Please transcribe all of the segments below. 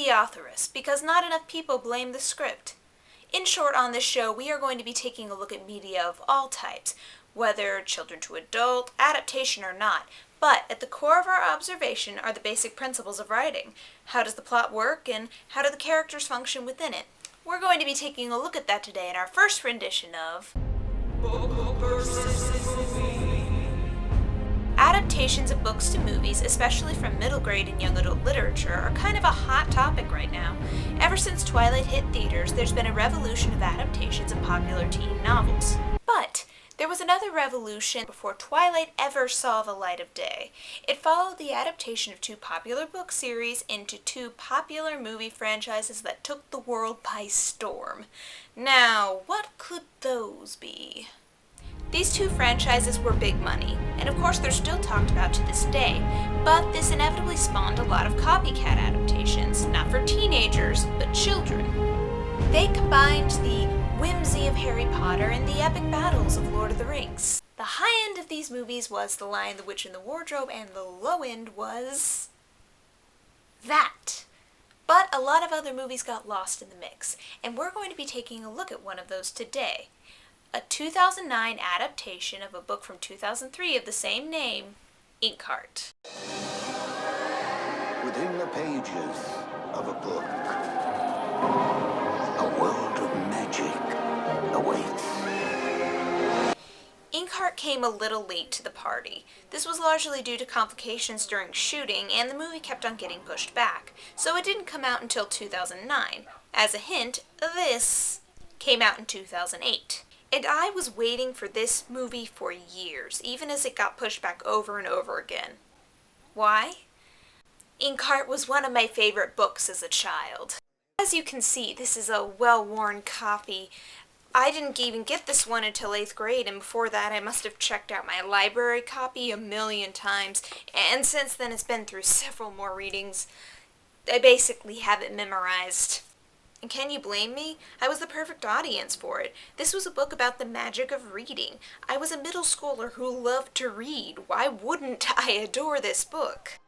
the authoress, because not enough people blame the script. In short, on this show, we are going to be taking a look at media of all types, whether children to adult, adaptation or not. But at the core of our observation are the basic principles of writing. How does the plot work, and how do the characters function within it? We're going to be taking a look at that today in our first rendition of Book versus Movie. Adaptations of books to movies, especially from middle grade and young adult literature, are kind of a hot topic right now. Ever since Twilight hit theaters, there's been a revolution of adaptations of popular teen novels. But there was another revolution before Twilight ever saw the light of day. It followed the adaptation of two popular book series into two popular movie franchises that took the world by storm. Now, what could those be? These two franchises were big money, and of course they're still talked about to this day, but this inevitably spawned a lot of copycat adaptations, not for teenagers, but children. They combined the whimsy of Harry Potter and the epic battles of Lord of the Rings. The high end of these movies was The Lion, the Witch, and the Wardrobe, and the low end was that. But a lot of other movies got lost in the mix, and we're going to be taking a look at one of those today. A 2009 adaptation of a book from 2003 of the same name, Inkheart. Within the pages of a book, a world of magic awaits. Inkheart came a little late to the party. This was largely due to complications during shooting, and the movie kept on getting pushed back, so it didn't come out until 2009. As a hint, this came out in 2008. And I was waiting for this movie for years, even as it got pushed back over and over again. Why? Inkheart was one of my favorite books as a child. As you can see, this is a well-worn copy. I didn't even get this one until 8th grade, and before that I must have checked out my library copy a million times, and since then it's been through several more readings. I basically have it memorized. And can you blame me? I was the perfect audience for it. This was a book about the magic of reading. I was a middle schooler who loved to read. Why wouldn't I adore this book?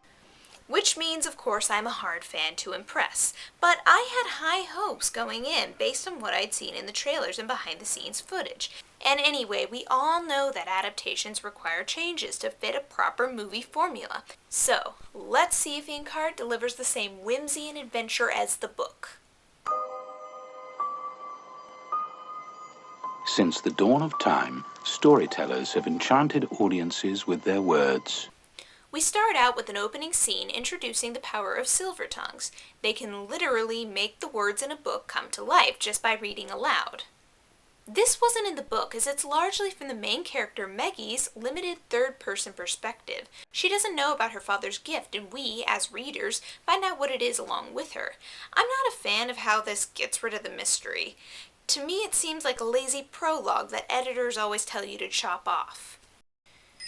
Which means, of course, I'm a hard fan to impress. But I had high hopes going in based on what I'd seen in the trailers and behind-the-scenes footage. And anyway, we all know that adaptations require changes to fit a proper movie formula. So, let's see if Inkheart delivers the same whimsy and adventure as the book. Since the dawn of time, storytellers have enchanted audiences with their words. We start out with an opening scene introducing the power of silver tongues. They can literally make the words in a book come to life just by reading aloud. This wasn't in the book, as it's largely from the main character Meggie's limited third-person perspective. She doesn't know about her father's gift, and we, as readers, find out what it is along with her. I'm not a fan of how this gets rid of the mystery. To me, it seems like a lazy prologue that editors always tell you to chop off.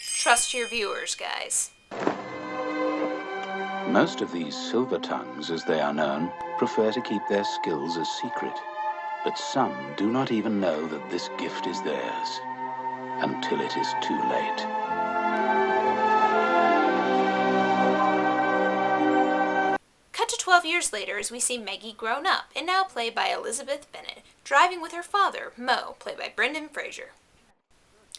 Trust your viewers, guys. Most of these silver tongues, as they are known, prefer to keep their skills a secret. But some do not even know that this gift is theirs, until it is too late. Cut to 12 years later as we see Meggie grown up, and now played by Elizabeth Bennet, driving with her father, Mo, played by Brendan Fraser.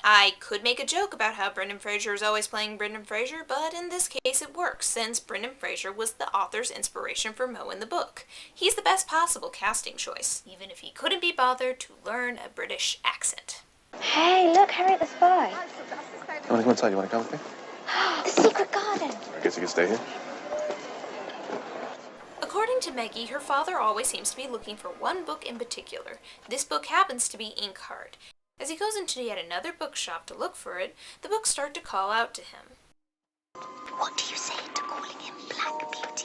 I could make a joke about how Brendan Fraser is always playing Brendan Fraser, but in this case it works, since Brendan Fraser was the author's inspiration for Mo in the book. He's the best possible casting choice, even if he couldn't be bothered to learn a British accent. Hey, look, Harry the Spy. I want to go inside. You want to come with me? The secret garden. I guess you can stay here. According to Meggie, her father always seems to be looking for one book in particular. This book happens to be Inkheart. As he goes into yet another bookshop to look for it, the books start to call out to him. What do you say to calling him Black Beauty?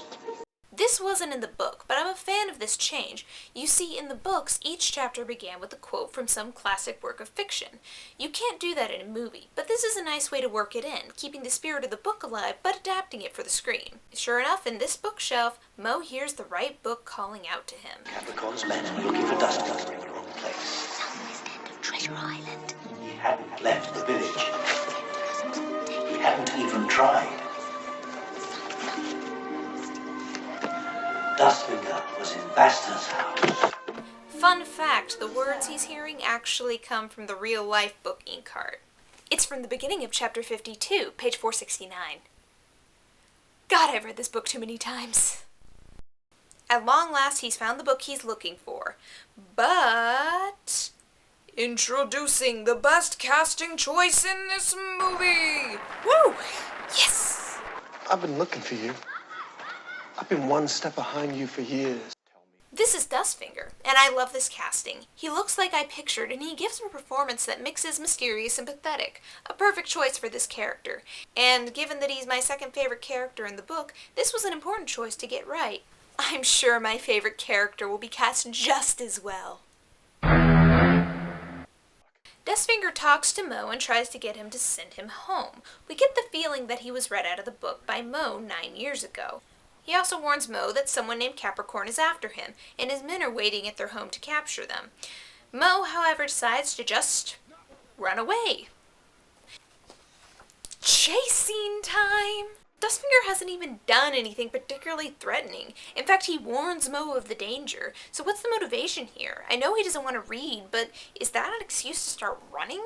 This wasn't in the book, but I'm a fan of this change. You see, in the books, each chapter began with a quote from some classic work of fiction. You can't do that in a movie, but this is a nice way to work it in, keeping the spirit of the book alive, but adapting it for the screen. Sure enough, in this bookshelf, Mo hears the right book calling out to him. Capricorn's men are looking for dust cover in the wrong place. Southwest end of Treasure Island. He hadn't left the village. He hadn't even tried. Dustfinger was in Basta's house. Fun fact, the words he's hearing actually come from the real-life book Inkheart. It's from the beginning of chapter 52, page 469. God, I've read this book too many times. At long last, he's found the book he's looking for. But... introducing the best casting choice in this movie! Woo! Yes! I've been looking for you. I've been one step behind you for years. This is Dustfinger, and I love this casting. He looks like I pictured, and he gives a performance that mixes mysterious and pathetic. A perfect choice for this character. And given that he's my second favorite character in the book, this was an important choice to get right. I'm sure my favorite character will be cast just as well. Dustfinger talks to Mo and tries to get him to send him home. We get the feeling that he was read out of the book by Mo 9 years ago. He also warns Mo that someone named Capricorn is after him, and his men are waiting at their home to capture them. Mo, however, decides to just run away. Chase scene time! Dustfinger hasn't even done anything particularly threatening. In fact, he warns Mo of the danger. So what's the motivation here? I know he doesn't want to read, but is that an excuse to start running?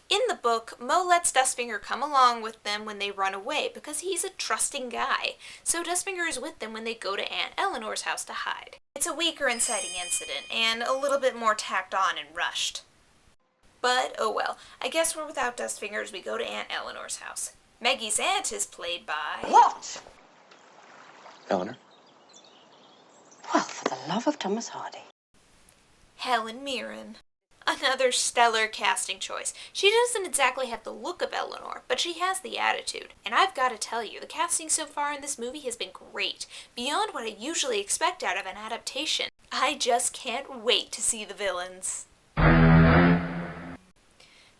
In the book, Mo lets Dustfinger come along with them when they run away because he's a trusting guy. So Dustfinger is with them when they go to Aunt Eleanor's house to hide. It's a weaker inciting incident and a little bit more tacked on and rushed. But, oh well, I guess we're without Dustfinger as we go to Aunt Eleanor's house. Meggie's aunt is played by... What? Eleanor? Well, for the love of Thomas Hardy. Helen Mirren. Another stellar casting choice. She doesn't exactly have the look of Eleanor, but she has the attitude. And I've got to tell you, the casting so far in this movie has been great. Beyond what I usually expect out of an adaptation. I just can't wait to see the villains.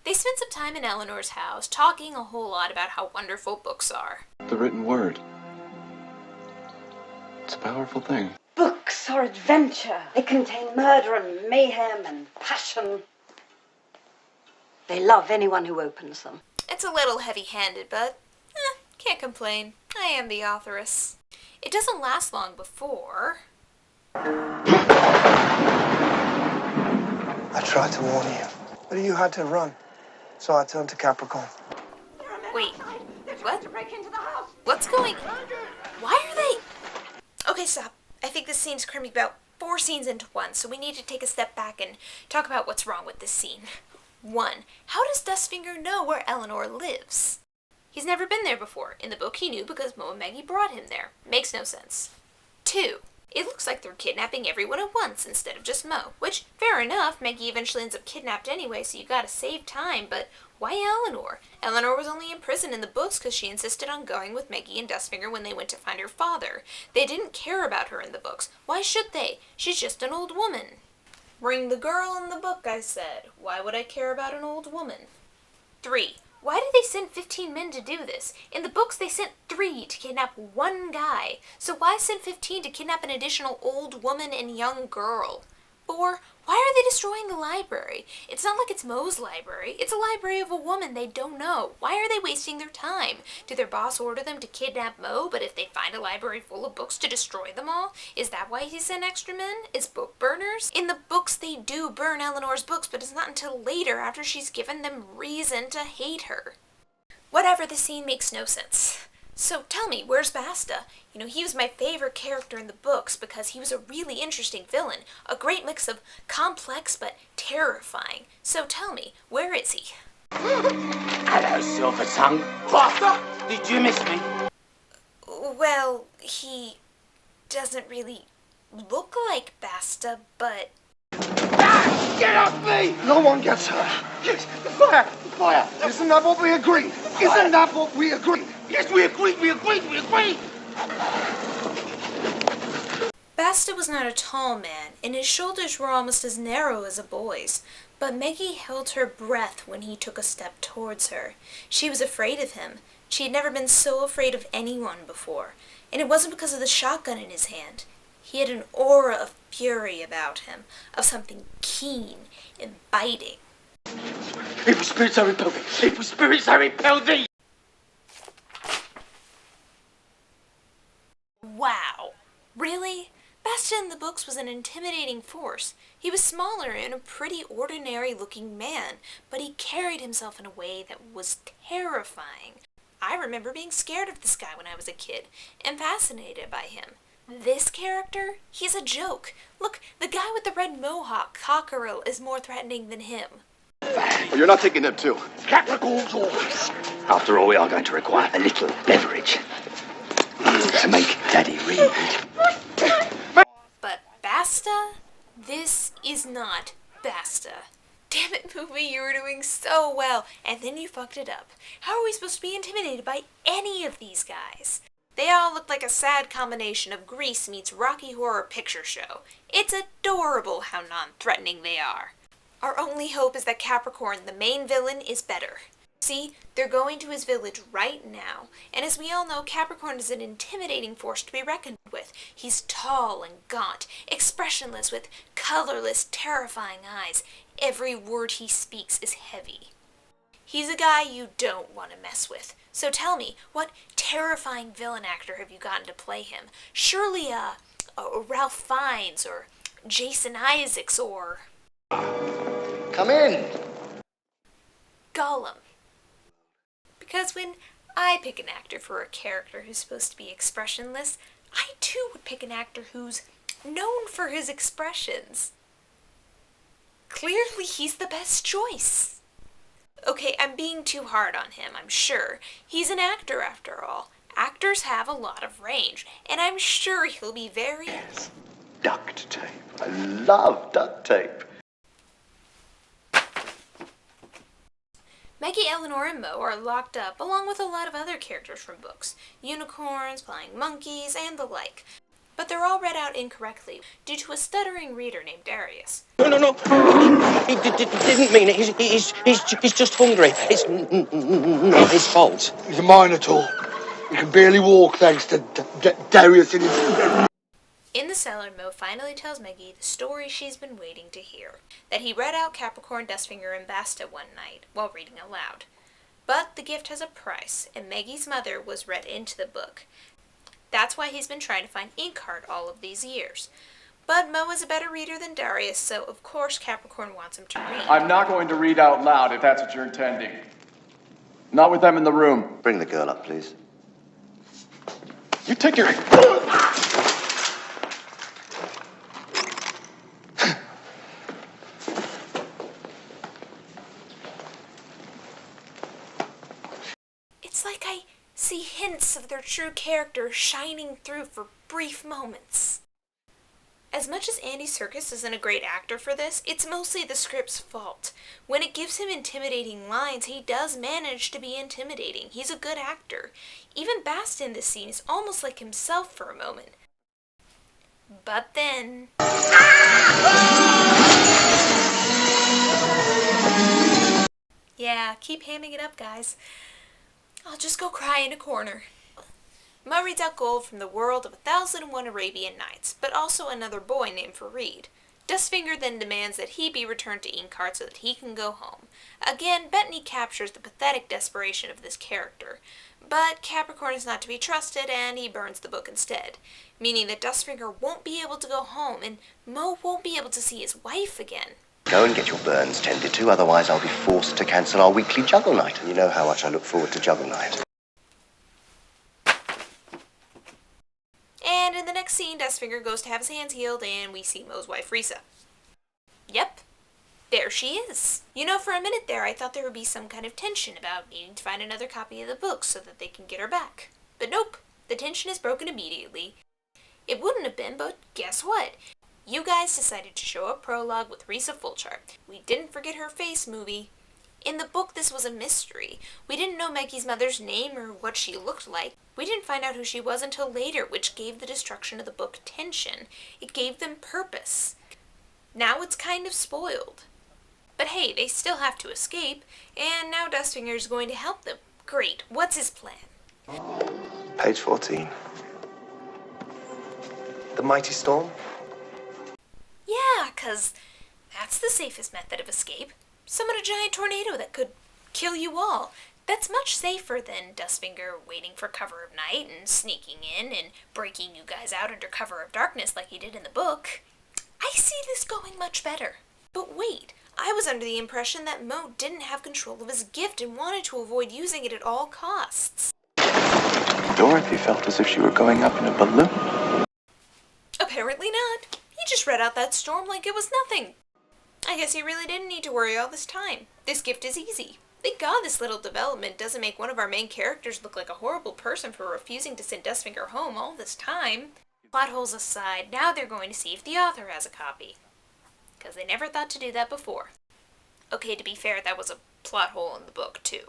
They spend some time in Eleanor's house, talking a whole lot about how wonderful books are. The written word. It's a powerful thing. Books are adventure. They contain murder and mayhem and passion. They love anyone who opens them. It's a little heavy-handed, but can't complain. I am the authoress. It doesn't last long before... I tried to warn you, but you had to run. So I turned to Capricorn. Wait, what? What's going... Why are they... Okay, stop. I think this scene's cramming about 4 scenes into one, so we need to take a step back and talk about what's wrong with this scene. 1. How does Dustfinger know where Eleanor lives? He's never been there before. In the book he knew because Mo and Meggie brought him there. Makes no sense. 2. It looks like they're kidnapping everyone at once instead of just Mo, which, fair enough, Meggie eventually ends up kidnapped anyway, so you gotta save time, but why Eleanor? Eleanor was only in prison in the books because she insisted on going with Meggie and Dustfinger when they went to find her father. They didn't care about her in the books. Why should they? She's just an old woman. Bring the girl in the book, I said. Why would I care about an old woman? 3. Why did they send 15 men to do this? In the books, they sent 3 to kidnap one guy. So why send 15 to kidnap an additional old woman and young girl? 4. Why are they destroying the library? It's not like it's Mo's library. It's a library of a woman they don't know. Why are they wasting their time? Did their boss order them to kidnap Mo, but if they find a library full of books to destroy them all? Is that why he sent extra men? Is book burners? In the books, they do burn Eleanor's books, but it's not until later after she's given them reason to hate her. Whatever, the scene makes no sense. So tell me, where's Basta? You know, he was my favorite character in the books because he was a really interesting villain. A great mix of complex but terrifying. So tell me, where is he? Hello, Silver Tongue. Basta! Did you miss me? Well, he doesn't really look like Basta, but... Ah, get off me! No one gets her. Yes, the fire! The fire! Isn't that what we agreed? Isn't that what we agreed? Yes, we agreed! We agreed! We agreed! Basta was not a tall man, and his shoulders were almost as narrow as a boy's, but Meggie held her breath when he took a step towards her. She was afraid of him. She had never been so afraid of anyone before, and it wasn't because of the shotgun in his hand. He had an aura of fury about him, of something keen and biting. Evil spirits, I repel thee! Evil spirits, I repel thee! Wow. Really? Basta in the books was an intimidating force. He was smaller and a pretty ordinary-looking man, but he carried himself in a way that was terrifying. I remember being scared of this guy when I was a kid, and fascinated by him. This character? He's a joke. Look, the guy with the red mohawk, Cockerel, is more threatening than him. Well, you're not taking them too. Capricorn's orders. After all, we are going to require a little leverage to make Daddy read. But Basta? This is not Basta. Damn it, movie, you were doing so well, and then you fucked it up. How are we supposed to be intimidated by any of these guys? They all look like a sad combination of Grease meets Rocky Horror Picture Show. It's adorable how non-threatening they are. Our only hope is that Capricorn, the main villain, is better. See, they're going to his village right now, and as we all know, Capricorn is an intimidating force to be reckoned with. He's tall and gaunt, expressionless with colorless, terrifying eyes. Every word he speaks is heavy. He's a guy you don't want to mess with. So tell me, what terrifying villain actor have you gotten to play him? Surely Ralph Fiennes or Jason Isaacs or... Come in. Gollum. Because when I pick an actor for a character who's supposed to be expressionless, I too would pick an actor who's known for his expressions. Clearly he's the best choice. Okay, I'm being too hard on him, I'm sure. He's an actor after all. Actors have a lot of range, and I'm sure he'll be very... Yes. Duct tape. I love duct tape. Meggie, Eleanor, and Mo are locked up along with a lot of other characters from books. Unicorns, flying monkeys, and the like. But they're all read out incorrectly due to a stuttering reader named Darius. No. He didn't mean it. He's just hungry. It's not his fault. He's a Minotaur. He can barely walk thanks to Darius and his... In the cellar, Mo finally tells Meggie the story she's been waiting to hear. That he read out Capricorn, Dustfinger, and Basta one night while reading aloud. But the gift has a price, and Meggie's mother was read into the book. That's why he's been trying to find Inkheart all of these years. But Mo is a better reader than Darius, so of course Capricorn wants him to read. I'm not going to read out loud if that's what you're intending. Not with them in the room. Bring the girl up, please. You take your... It's like I see hints of their true character shining through for brief moments. As much as Andy Serkis isn't a great actor for this, it's mostly the script's fault. When it gives him intimidating lines, he does manage to be intimidating. He's a good actor. Even Basta in this scene is almost like himself for a moment. But then... Yeah, keep hamming it up, guys. I'll just go cry in a corner. Mo reads out gold from the world of 1001 Arabian Nights, but also another boy named Farid. Dustfinger then demands that he be returned to Inkheart so that he can go home. Again, Bettany captures the pathetic desperation of this character. But Capricorn is not to be trusted, and he burns the book instead, meaning that Dustfinger won't be able to go home, and Mo won't be able to see his wife again. Go and get your burns tended to, otherwise I'll be forced to cancel our weekly juggle night. And you know how much I look forward to juggle night. And in the next scene, Dustfinger goes to have his hands healed, and we see Mo's wife, Risa. Yep, there she is. You know, for a minute there, I thought there would be some kind of tension about needing to find another copy of the book so that they can get her back. But nope, the tension is broken immediately. It wouldn't have been, but guess what? You guys decided to show a prologue with Risa Fullchart. We didn't forget her face, movie. In the book, this was a mystery. We didn't know Meggie's mother's name or what she looked like. We didn't find out who she was until later, which gave the destruction of the book tension. It gave them purpose. Now it's kind of spoiled. But hey, they still have to escape, and now Dustfinger's going to help them. Great, what's his plan? Page 14. The mighty storm? Yeah, 'cause that's the safest method of escape. Summon a giant tornado that could kill you all. That's much safer than Dustfinger waiting for cover of night and sneaking in and breaking you guys out under cover of darkness like he did in the book. I see this going much better. But wait, I was under the impression that Mo didn't have control of his gift and wanted to avoid using it at all costs. Dorothy felt as if she were going up in a balloon. Apparently not. He just read out that storm like it was nothing. I guess he really didn't need to worry all this time. This gift is easy. Thank God this little development doesn't make one of our main characters look like a horrible person for refusing to send Dustfinger home all this time. Plot holes aside, now they're going to see if the author has a copy. Because they never thought to do that before. Okay, to be fair, that was a plot hole in the book, too.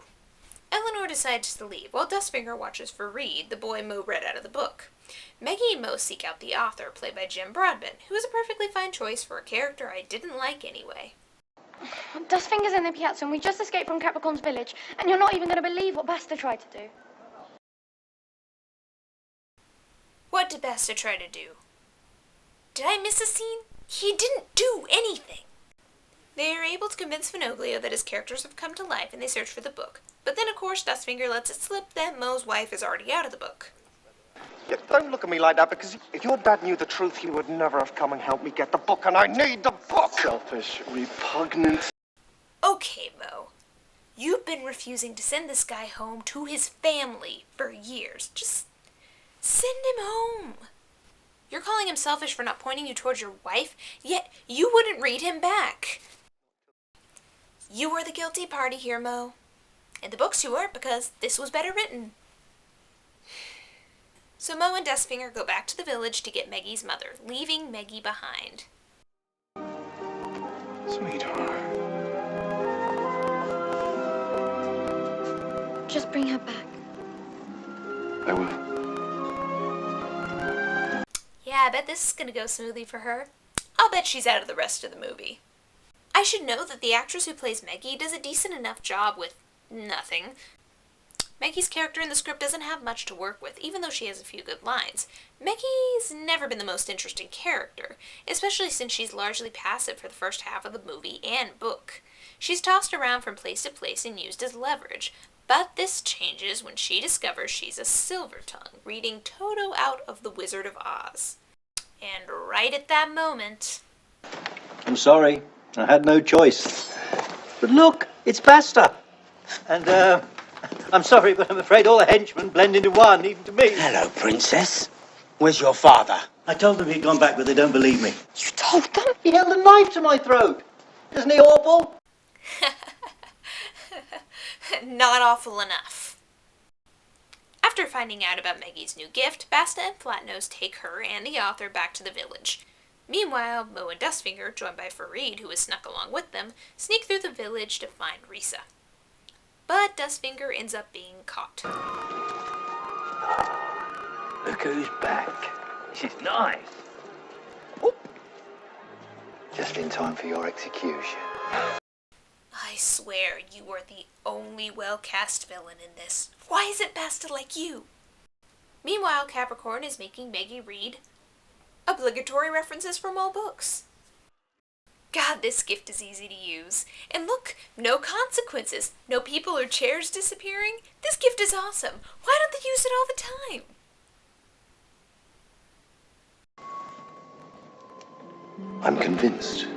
Eleanor decides to leave, while Dustfinger watches for Reed, the boy Mo read out of the book. Meggie and Mo seek out the author, played by Jim Broadbent, who is a perfectly fine choice for a character I didn't like anyway. Dustfinger's in the piazza and we just escaped from Capricorn's village, and you're not even going to believe what Basta tried to do. What did Basta try to do? Did I miss a scene? He didn't do anything! They are able to convince Finoglio that his characters have come to life and they search for the book. But then, of course, Dustfinger lets it slip that Mo's wife is already out of the book. Yeah, don't look at me like that, because if your dad knew the truth, he would never have come and helped me get the book, and I need the book! Selfish, repugnant. Okay, Mo. You've been refusing to send this guy home to his family for years. Just send him home. You're calling him selfish for not pointing you towards your wife, yet you wouldn't read him back. You are the guilty party here, Mo. In the books you weren't, because this was better written. So Mo and Dustfinger go back to the village to get Meggie's mother, leaving Meggie behind. Sweetheart. Just bring her back. I will. Yeah, I bet this is going to go smoothly for her. I'll bet she's out of the rest of the movie. I should know that the actress who plays Meggie does a decent enough job with nothing. Meggie's character in the script doesn't have much to work with, even though she has a few good lines. Meggie's never been the most interesting character, especially since she's largely passive for the first half of the movie and book. She's tossed around from place to place and used as leverage, but this changes when she discovers she's a silver tongue, reading Toto out of The Wizard of Oz. And right at that moment... I'm sorry, I had no choice. But look, it's Basta. And, I'm sorry, but I'm afraid all the henchmen blend into one, even to me. Hello, Princess. Where's your father? I told them he'd gone back, but they don't believe me. You told them? He held a knife to my throat. Isn't he awful? Not awful enough. After finding out about Meggie's new gift, Basta and Flatnose take her and the author back to the village. Meanwhile, Mo and Dustfinger, joined by Farid, who has snuck along with them, sneak through the village to find Risa. But Dustfinger ends up being caught. Look who's back. She's nice. Whoop. Just in time for your execution. I swear you are the only well-cast villain in this. Why is it Basta like you? Meanwhile, Capricorn is making Meggie read obligatory references from all books. God, this gift is easy to use. And look, no consequences. No people or chairs disappearing. This gift is awesome. Why don't they use it all the time? I'm convinced.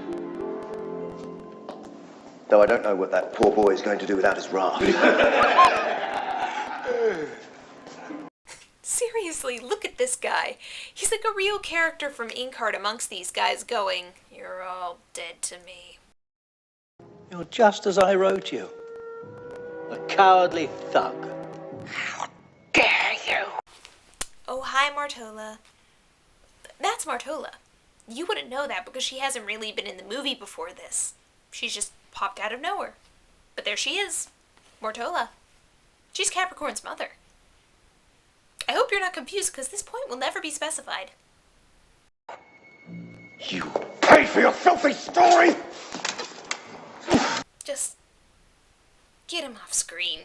Though I don't know what that poor boy is going to do without his raft. Seriously, look at this guy. He's like a real character from Inkheart amongst these guys going, "You're all dead to me." You're just as I wrote you. A cowardly thug. How dare you? Oh, hi, Martola. That's Martola. You wouldn't know that because she hasn't really been in the movie before this. She's just popped out of nowhere. But there she is. Martola. She's Capricorn's mother. I hope you're not confused because this point will never be specified. You paid for your filthy story! Just get him off screen.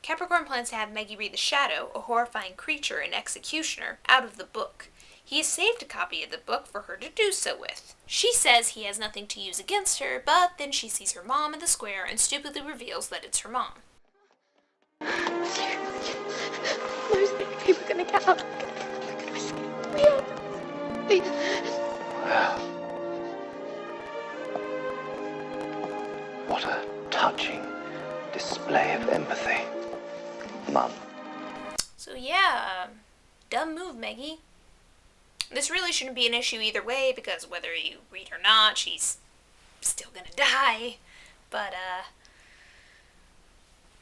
Capricorn plans to have Meggie read the Shadow, a horrifying creature and executioner, out of the book. He has saved a copy of the book for her to do so with. She says he has nothing to use against her, but then she sees her mom in the square and stupidly reveals that it's her mom. Those people are gonna get up. We are. Wow. What a touching display of empathy, Mum. So yeah, dumb move, Meggie. This really shouldn't be an issue either way, because whether you read or not, she's still gonna die. But,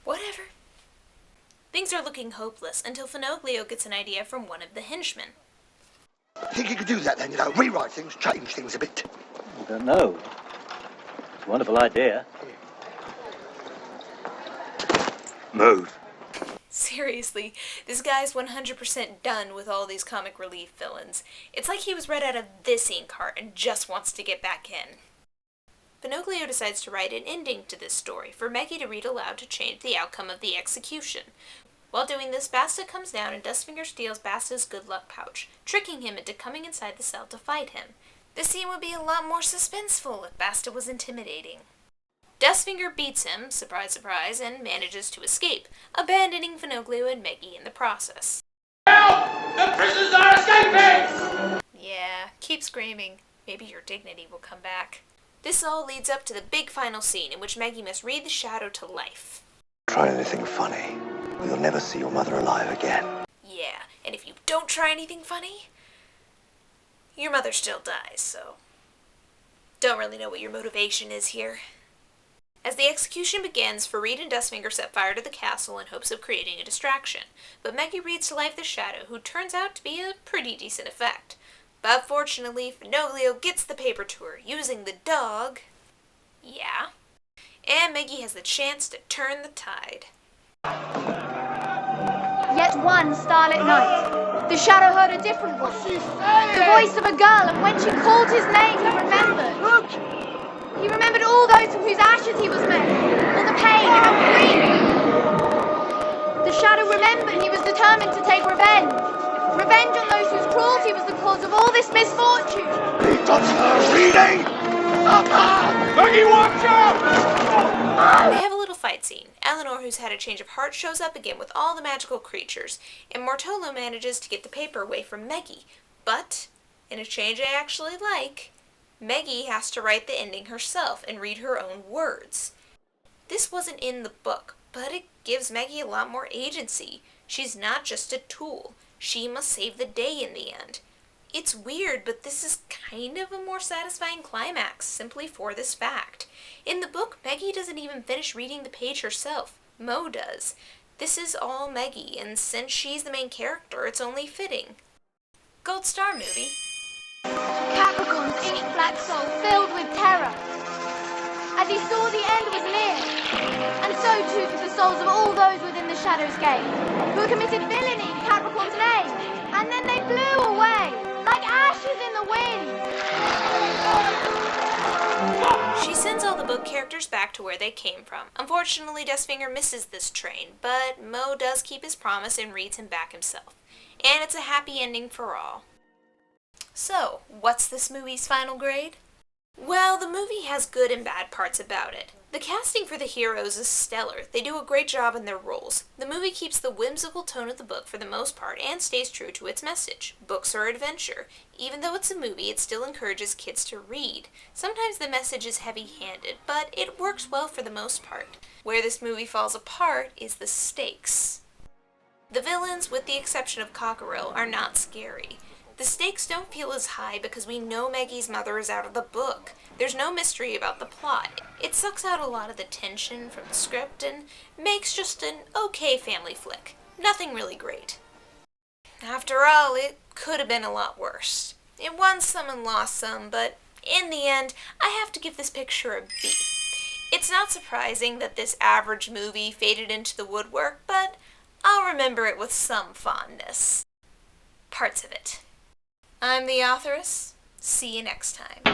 whatever. Things are looking hopeless until Finoglio gets an idea from one of the henchmen. Think you could do that then, rewrite things, change things a bit? I don't know. It's a wonderful idea. Move. Seriously, this guy's 100% done with all these comic relief villains. It's like he was read out of this Inkheart and just wants to get back in. Finoglio decides to write an ending to this story for Meggie to read aloud to change the outcome of the execution. While doing this, Basta comes down and Dustfinger steals Basta's good luck pouch, tricking him into coming inside the cell to fight him. This scene would be a lot more suspenseful if Basta was intimidating. Dustfinger beats him, surprise surprise, and manages to escape, abandoning Finoglio and Meggie in the process. Help! The prisoners are escaping! Yeah, keep screaming. Maybe your dignity will come back. This all leads up to the big final scene in which Meggie must read the shadow to life. Try anything funny, or you'll never see your mother alive again. Yeah, and if you don't try anything funny, your mother still dies, so don't really know what your motivation is here. As the execution begins, Farid and Dustfinger set fire to the castle in hopes of creating a distraction, but Meggie reads to life the shadow, who turns out to be a pretty decent effect. But fortunately, Finoglio gets the paper to her, using the dog. Yeah. And Meggie has the chance to turn the tide. Yet one starlit night, the shadow heard a different voice. The voice of a girl, and when she called his name, he remembered. He remembered all those from whose ashes he was made, all the pain and grief. The shadow remembered he was determined to take revenge. Revenge on those whose cruelty was the cause of all this misfortune. He does her reading! Meggie, watch out! They have a little fight scene. Eleanor, who's had a change of heart, shows up again with all the magical creatures, and Mortolo manages to get the paper away from Meggie. But, in a change I actually like, Meggie has to write the ending herself and read her own words. This wasn't in the book, but it gives Meggie a lot more agency. She's not just a tool. She must save the day in the end. It's weird, but this is kind of a more satisfying climax, simply for this fact. In the book, Meggie doesn't even finish reading the page herself. Mo does. This is all Meggie, and since she's the main character, it's only fitting. Gold Star movie. Capricorn's ink black soul filled with terror, as he saw the end was near, and so too did the souls of all those within the Shadow's Gate, who had committed villainy in Capricorn's name, and then they flew away, like ashes in the wind. She sends all the book characters back to where they came from. Unfortunately, Dustfinger misses this train, but Mo does keep his promise and reads him back himself. And it's a happy ending for all. So, what's this movie's final grade? Well, the movie has good and bad parts about it. The casting for the heroes is stellar. They do a great job in their roles. The movie keeps the whimsical tone of the book for the most part and stays true to its message. Books are adventure. Even though it's a movie, it still encourages kids to read. Sometimes the message is heavy-handed, but it works well for the most part. Where this movie falls apart is the stakes. The villains, with the exception of Cockerel, are not scary. The stakes don't feel as high because we know Maggie's mother is out of the book. There's no mystery about the plot. It sucks out a lot of the tension from the script and makes just an okay family flick. Nothing really great. After all, it could have been a lot worse. It won some and lost some, but in the end, I have to give this picture a B. It's not surprising that this average movie faded into the woodwork, but I'll remember it with some fondness. Parts of it. I'm the authoress. See you next time.